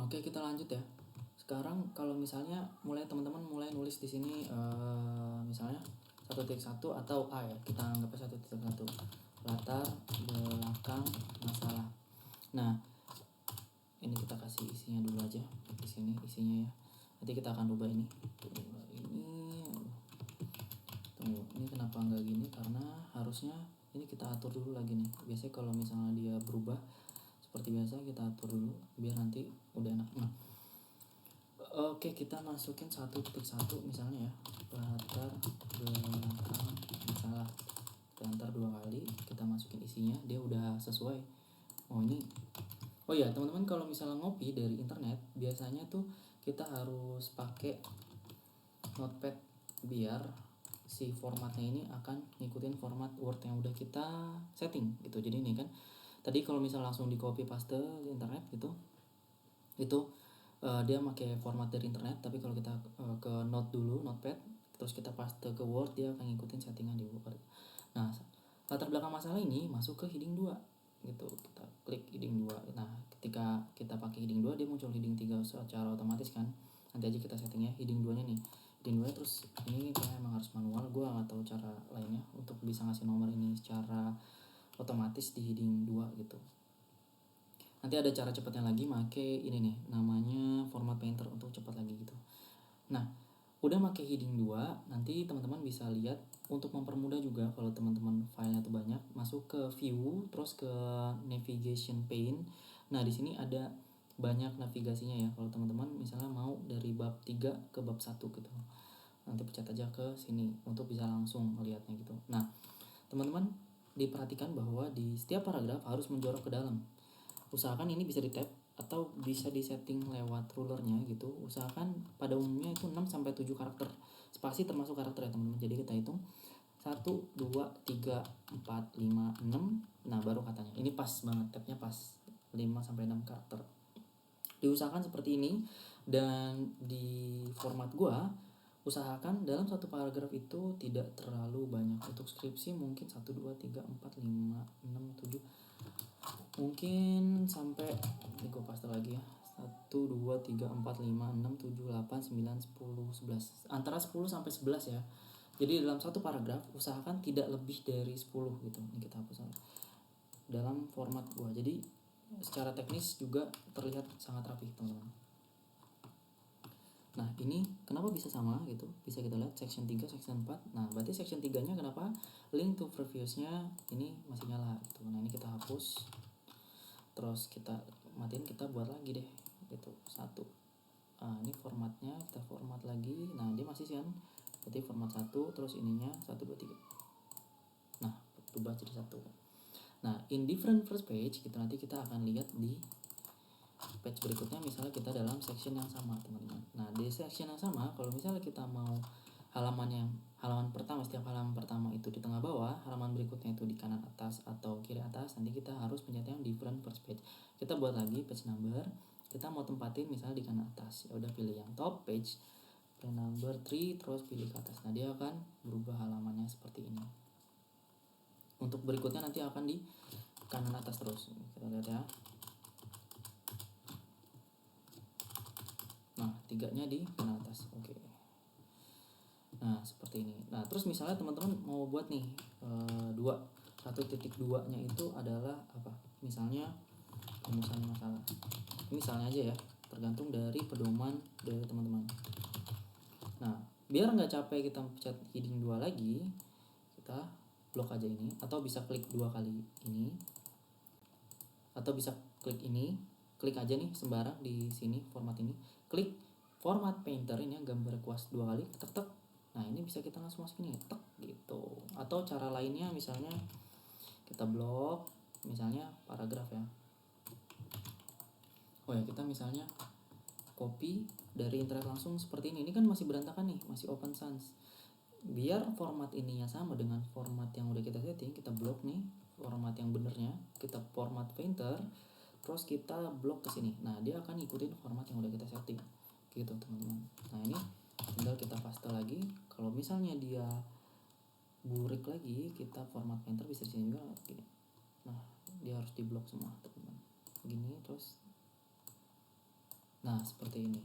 Oke, kita lanjut ya. Sekarang kalau misalnya teman-teman mulai nulis di sini misalnya 1.1 atau A ya, kita anggapnya 1.1 latar belakang masalah. Nah, ini kita kasih isinya dulu aja di sini isinya ya. Nanti kita akan rubah ini. Tunggu, ini kenapa nggak gini? Karena harusnya ini kita atur dulu lagi nih. Biasanya kalau misalnya dia berubah seperti biasa kita atur dulu biar nanti udah enak. Nah, oke, kita masukin 1.1 misalnya ya, latar belakang masalah. Kita antar 2 kali, kita masukin isinya, dia udah sesuai. Oh iya teman-teman, kalau misalnya ngopi dari internet biasanya tuh kita harus pakai notepad biar si formatnya ini akan ngikutin format Word yang udah kita setting gitu. Jadi ini kan tadi kalau misalnya langsung di copy paste di internet gitu, itu dia pakai format dari internet. Tapi kalau kita ke notepad terus kita paste ke Word, dia akan ngikutin settingan di Word. Nah, latar belakang masalah ini masuk ke heading 2 gitu. Kita klik heading 2. Nah, ketika kita pakai heading 2 dia muncul heading 3 secara otomatis kan. Nanti aja kita settingnya heading 2 nya nih. Heading 2 terus ini kayak emang harus manual, gue gak tahu cara lainnya untuk bisa ngasih nomor ini secara otomatis di heading 2 gitu. Nanti ada cara cepatnya lagi, make ini nih namanya format painter untuk cepat lagi gitu. Nah, udah make heading 2, nanti teman-teman bisa lihat untuk mempermudah juga kalau teman-teman filenya tuh banyak, masuk ke view terus ke navigation pane. Nah, di sini ada banyak navigasinya ya. Kalau teman-teman misalnya mau dari bab 3 ke bab 1 gitu. Nanti pencet aja ke sini untuk bisa langsung melihatnya gitu. Nah, teman-teman diperhatikan bahwa di setiap paragraf harus menjorok ke dalam. Usahakan ini bisa di tab atau bisa disetting lewat rulernya gitu. Usahakan pada umumnya itu 6-7 karakter. Spasi termasuk karakter ya teman-teman. Jadi kita hitung 1, 2, 3, 4, 5, 6. Nah, baru katanya. Ini pas banget, tabnya pas 5-6 karakter. Diusahakan seperti ini. Dan di format gua usahakan dalam satu paragraf itu tidak terlalu banyak. Untuk skripsi mungkin 1, 2, 3, 4, 5, 6, 7, mungkin sampai ini gue paste lagi ya, 1, 2, 3, 4, 5, 6, 7, 8, 9, 10, 11, antara 10 sampai 11 ya. Jadi dalam satu paragraf usahakan tidak lebih dari 10 gitu. Ini kita hapus dalam format gua. Jadi secara teknis juga terlihat sangat rapi teman-teman. Nah, ini kenapa bisa sama gitu? Bisa kita lihat section 3, section 4. Nah, berarti section 3-nya kenapa link to previous-nya ini masih nyala gitu. Nah, ini kita hapus. Terus kita matiin, kita buat lagi deh gitu 1. Ini formatnya kita format lagi. Nah, dia masih kan berarti format 1, terus ininya 1, 2, 3. Nah, berubah jadi 1. Nah, in different first page gitu, nanti kita akan lihat di page berikutnya. Misalnya kita dalam section yang sama teman-teman. Nah, di section yang sama kalau misalnya kita mau halaman pertama, setiap halaman pertama itu di tengah bawah, halaman berikutnya itu di kanan atas atau kiri atas, nanti kita harus pencet yang different first page. Kita buat lagi page number, kita mau tempatin misalnya di kanan atas, ya udah pilih yang top page number 3 terus pilih ke atas. Nah, dia akan berubah halamannya seperti ini. Untuk berikutnya nanti akan di kanan atas terus. Kita lihat ya. Nah, 3-nya di kanan atas. Oke. Nah, seperti ini. Nah, terus misalnya teman-teman mau buat nih 1.2-nya itu adalah apa? Misalnya rumusan masalah. Misalnya aja ya, tergantung dari pedoman dari teman-teman. Nah, biar nggak capek kita pencet heading 2 lagi, kita blok aja ini, atau bisa klik 2 kali ini, atau bisa klik ini, klik aja nih sembarang di sini format ini, klik format painter ini gambar kuas 2 kali, tek. Nah, ini bisa kita langsung masukin nih, tek gitu. Atau cara lainnya misalnya kita blok misalnya paragraf ya. Oh ya, kita misalnya copy dari internet langsung seperti ini. Ini kan masih berantakan nih, masih open sans. Biar format ininya sama dengan format yang udah kita setting, kita blok nih format yang benernya, kita format painter, terus kita blok ke sini. Nah, dia akan ngikutin format yang udah kita setting gitu teman-teman. Nah, ini tinggal kita paste lagi. Kalau misalnya dia burik lagi, kita format painter bisa di sini juga gini. Nah, dia harus diblok semua teman-teman. Gini terus Nah seperti ini.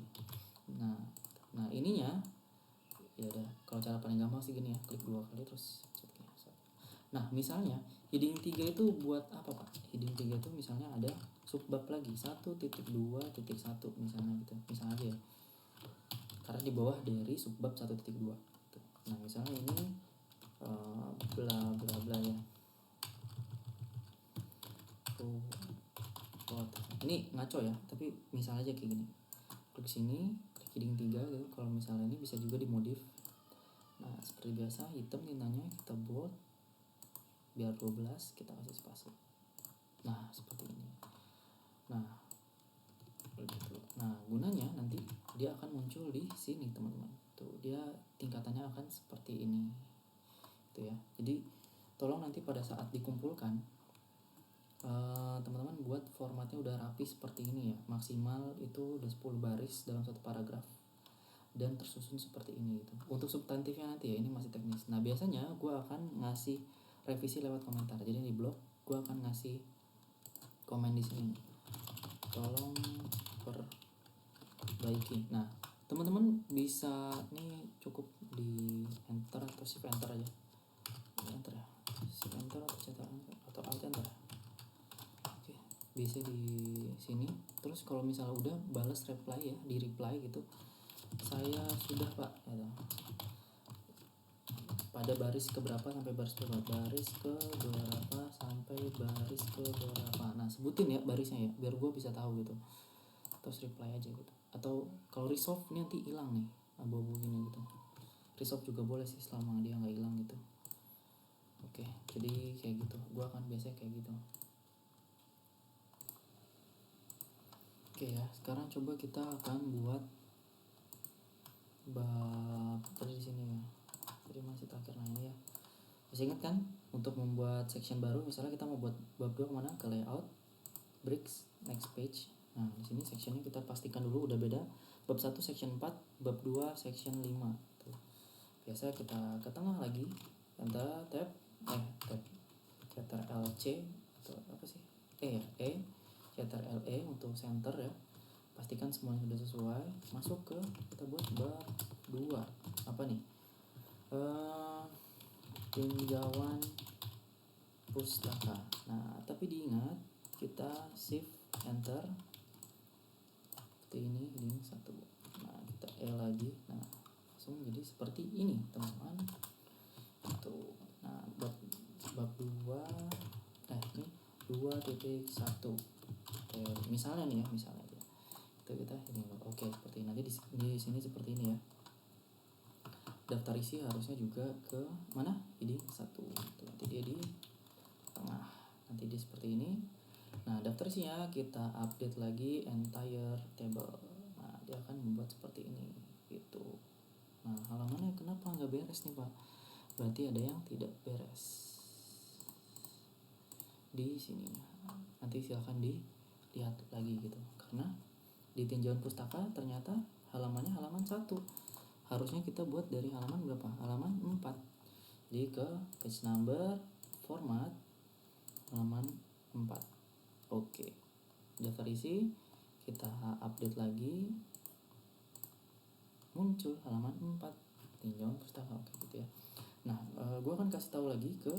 Nah ininya ya udah, kalau cara paling gampang sih gini ya, klik 2 kali terus cek ya. Nah misalnya heading 3 itu buat apa Pak? Heading 3 itu misalnya ada subbab lagi 1.2.1 misalnya gitu, misalnya aja ya, karena di bawah dari subbab 1.2 gitu. Nah misalnya ini bla bla bla ya, ini ngaco ya, tapi misal aja kayak gini, klik sini, klik heading 3 gitu. Kalau misalnya ini bisa juga dimodif. Nah seperti biasa hitam tintanya kita bold biar 12, kita kasih spasi. Nah seperti ini. Nah begitu. Nah gunanya nanti dia akan muncul di sini teman-teman, tuh dia tingkatannya akan seperti ini itu ya. Jadi tolong nanti pada saat dikumpulkan teman-teman buat formatnya udah rapi seperti ini ya, maksimal itu udah 10 baris dalam satu paragraf dan tersusun seperti ini gitu. Untuk substantifnya nanti ya, ini masih teknis. Nah biasanya gue akan ngasih revisi lewat komentar. Jadi di blog gue akan ngasih komen di sini, tolong perbaiki. Nah teman-teman bisa nih cukup di enter atau shift enter aja, enter ya, shift enter atau cetak atau alt enter. Oke, bisa di sini. Terus kalau misalnya udah balas reply ya, di reply gitu, saya sudah Pak ya, pada baris keberapa sampai baris ke baris ke berapa sampai baris ke berapa. Nah sebutin ya barisnya ya, biar gue bisa tahu gitu. Terus reply aja gitu. Atau kalau resolve ini nanti hilang nih abu-abu gini gitu, resolve juga boleh sih selama dia nggak hilang gitu. Oke, jadi kayak gitu, gue akan biasanya kayak gitu. Oke ya, sekarang coba kita akan buat bab tadi di sini ya. Jadi masih terakhir, nah ini ya. Masih ingat kan untuk membuat section baru, misalnya kita mau buat bab 2 kemana, ke layout, breaks, next page. Nah di sini sectionnya kita pastikan dulu udah beda. Bab 1 section 4, bab 2 section 5. Tuh. Biasa kita ke tengah lagi, tab Ctrl C atau apa sih? Ctrl E untuk center ya. Pastikan semuanya sudah sesuai. Masuk ke, kita buat bab 2. Apa nih? Tinjauan pustaka. Nah, tapi diingat kita shift enter seperti ini, heading 1. Nah, kita E lagi. Nah, langsung jadi seperti ini, teman-teman. Tuh. Nah, bab 2 ini 2.1. Misalnya nih ya, misalnya aja. Kita ini oke, seperti ini. Nanti di sini seperti ini ya. Daftar isi harusnya juga ke mana? Heading 1. Nanti dia di tengah. Nanti dia seperti ini. Nah, daftar isinya kita update lagi entire table. Nah, dia akan membuat seperti ini gitu. Nah, halamannya kenapa nggak beres nih Pak? Berarti ada yang tidak beres di sini. Nanti silakan dilihat lagi gitu. Karena di tinjauan pustaka ternyata halamannya halaman 1. Harusnya kita buat dari halaman berapa? Halaman 4. Jadi ke page number, format, halaman 4. Oke. Daftar isi kita update lagi, muncul halaman 4 tinjauan pustaka. Oke gitu ya. Nah, gue akan kasih tahu lagi ke,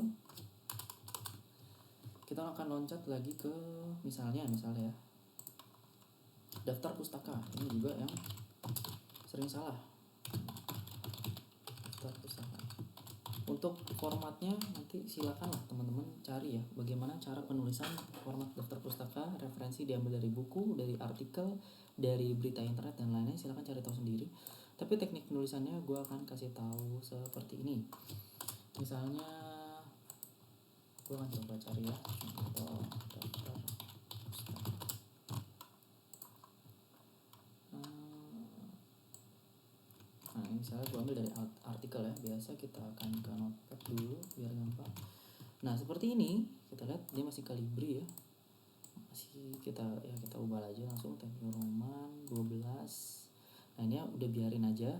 kita akan loncat lagi ke misalnya ya, daftar pustaka. Ini juga yang sering salah. Daftar pustaka. Untuk formatnya nanti silakan lah teman-teman cari ya, bagaimana cara penulisan format daftar pustaka. Referensi diambil dari buku, dari artikel, dari berita internet dan lainnya, silakan cari tahu sendiri. Tapi teknik penulisannya gue akan kasih tahu seperti ini. Misalnya gue akan coba cari ya, contoh daftar pustaka. Nah ini misalnya gue ambil dari artikel ya, biasa kita akan ke notepad dulu biar gampang. Nah seperti ini, kita lihat dia masih kalibri ya, masih kita ubah aja langsung Times New Roman 12. Nah ini udah biarin aja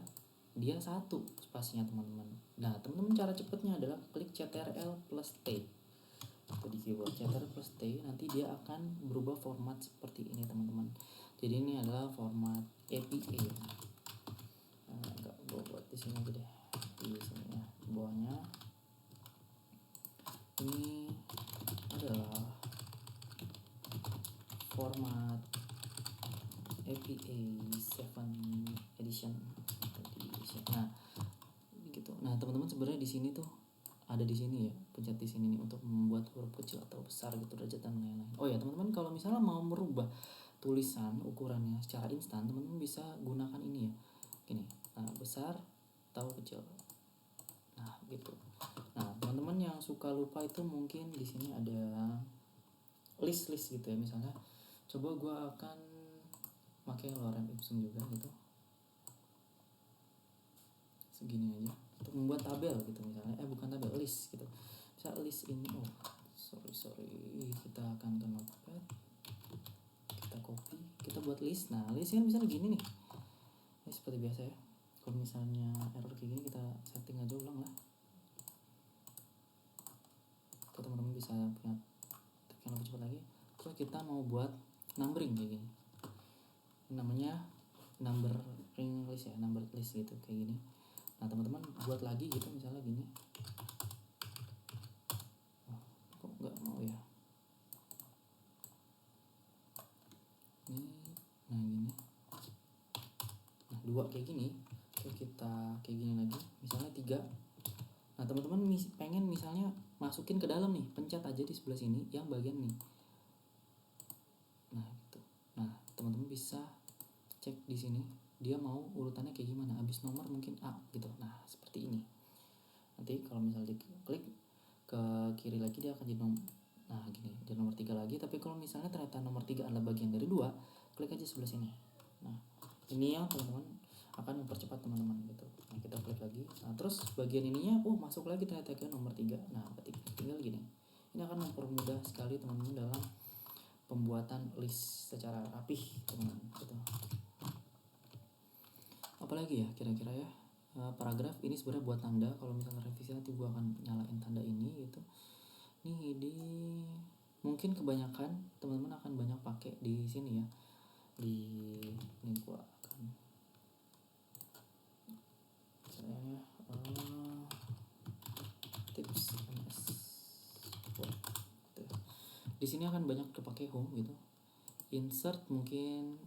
dia 1 spasinya teman-teman. Nah teman-teman cara cepetnya adalah klik Ctrl plus T atau di keyboard Ctrl plus T, nanti dia akan berubah format seperti ini teman-teman. Jadi ini adalah format APA. Enggak, gue buat di sini aja deh, di sini ya, di bawahnya. Ini adalah format APA 7 edition. Nah, gitu. Nah, teman-teman sebenarnya di sini tuh ada di sini ya, pencet di sini nih untuk membuat huruf kecil atau besar gitu, derajat dan lain-lain. Oh ya, teman-teman kalau misalnya mau merubah tulisan ukurannya secara instan, teman-teman bisa gunakan ini ya. Gini. Nah, besar atau kecil. Nah, gitu. Nah, teman-teman yang suka lupa itu mungkin di sini ada list-list gitu ya. Misalnya coba gue akan pakai lorem ipsum juga gitu, segini aja untuk membuat tabel gitu misalnya, bukan tabel, list gitu. Bisa list ini, sorry, kita akan ke notepad, kita copy, kita buat list. Nah, list kan misalnya gini nih ya, seperti biasa ya. Kalau misalnya error kayak gini, kita setting aja ulang lah, atau teman-teman bisa punya trik yang lebih cepat lagi. Terus kita mau buat numbering kayak gini, namanya numbering list ya, number list gitu kayak gini. Nah, teman-teman buat lagi gitu misalnya gini. Kok nggak mau ya ini. Nah, gini. Nah, 2 kayak gini. Terus kita kayak gini lagi, misalnya 3. Nah, teman-teman pengen misalnya masukin ke dalam nih, pencet aja di sebelah sini yang bagian nih. Nah, gitu. Nah, teman-teman bisa cek di sini dia mau urutannya kayak gimana, habis nomor mungkin A gitu. Nah, seperti ini. Nanti kalau misalnya diklik ke kiri lagi, dia akan jadi nah gini, jadi nomor 3 lagi. Tapi kalau misalnya ternyata nomor 3 adalah bagian dari 2, klik aja sebelah sini. Nah, ini yang teman-teman akan mempercepat teman-teman gitu. Nah, kita klik lagi. Nah, terus bagian ininya masuk lagi ternyata ke nomor 3. Nah, tinggal gini. Ini akan mempermudah sekali teman-teman dalam pembuatan list secara rapih, teman-teman gitu. Apalagi ya kira-kira ya, paragraf ini sebenarnya buat tanda. Kalau misalnya revisi nanti gua akan nyalain tanda ini gitu. Nih di mungkin kebanyakan teman-teman akan banyak pakai di sini ya. Di ini gua akan saya tips MS Word. Di sini akan banyak kepake home gitu. Insert mungkin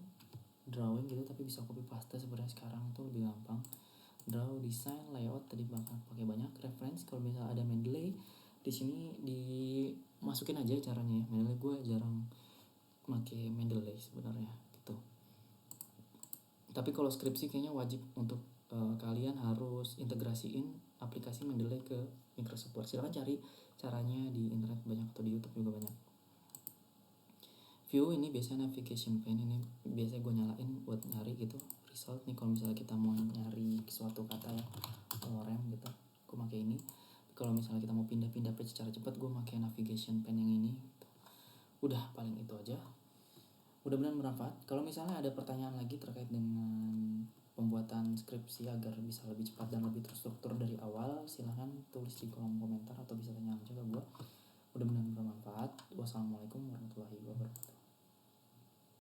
drawing gitu, tapi bisa copy paste sebenarnya sekarang tuh lebih gampang. Draw, design, layout tadi bakal pakai banyak. Reference kalau misalnya ada Mendeley di sini dimasukin aja caranya ya. Mendeley gue jarang pakai Mendeley sebenarnya gitu. Tapi kalau skripsi kayaknya wajib untuk kalian harus integrasiin aplikasi Mendeley ke Microsoft Word. Silahkan cari caranya di internet banyak, atau di YouTube juga banyak. View ini biasanya navigation pane, ini biasanya gue nyalain buat nyari gitu result nih. Kalau misalnya kita mau nyari suatu kata ya, lorem gitu, gue pakai ini. Kalau misalnya kita mau pindah-pindah page secara cepat, gue pakai navigation pane yang ini gitu. Udah, paling itu aja. Mudah-mudahan bermanfaat. Kalau misalnya ada pertanyaan lagi terkait dengan pembuatan skripsi agar bisa lebih cepat dan lebih terstruktur dari awal, silahkan tulis di kolom komentar atau bisa tanya aja ke gue. Mudah-mudahan bermanfaat. Wassalamualaikum warahmatullahi wabarakatuh.